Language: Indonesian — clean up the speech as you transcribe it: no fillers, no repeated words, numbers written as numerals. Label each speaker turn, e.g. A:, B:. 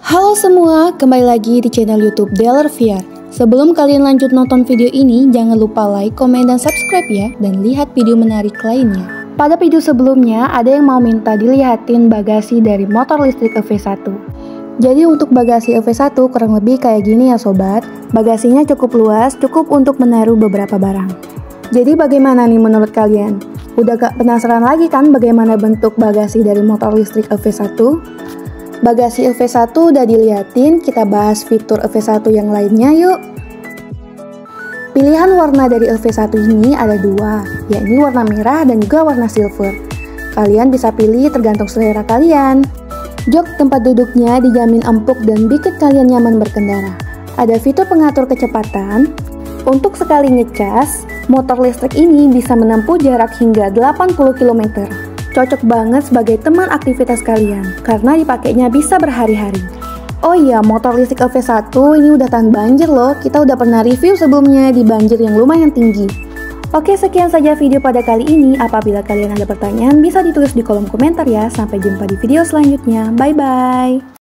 A: Halo semua, kembali lagi di channel YouTube Deller VR. Sebelum kalian lanjut nonton video ini, jangan lupa like, komen, dan subscribe ya, dan lihat video menarik lainnya. Pada video sebelumnya, ada yang mau minta dilihatin bagasi dari motor listrik EV1. Jadi untuk bagasi EV1 kurang lebih kayak gini ya sobat. Bagasinya cukup luas, cukup untuk menaruh beberapa barang. Jadi bagaimana nih menurut kalian? Udah gak penasaran lagi kan bagaimana bentuk bagasi dari motor listrik EV1? Bagasi EV1 udah diliatin, kita bahas fitur EV1 yang lainnya yuk. Pilihan warna dari EV1 ini ada dua, yakni warna merah dan juga warna silver. Kalian bisa pilih tergantung selera kalian. Jok tempat duduknya dijamin empuk dan bikin kalian nyaman berkendara. Ada fitur pengatur kecepatan. Untuk sekali ngecas, motor listrik ini bisa menempuh jarak hingga 80 km. Cocok banget sebagai teman aktivitas kalian, karena dipakainya bisa berhari-hari. Oh iya, motor listrik EV1 ini udah tahan banjir loh, kita udah pernah review sebelumnya di banjir yang lumayan tinggi. Oke, sekian saja video pada kali ini. Apabila kalian ada pertanyaan, bisa ditulis di kolom komentar ya. Sampai jumpa di video selanjutnya, bye-bye.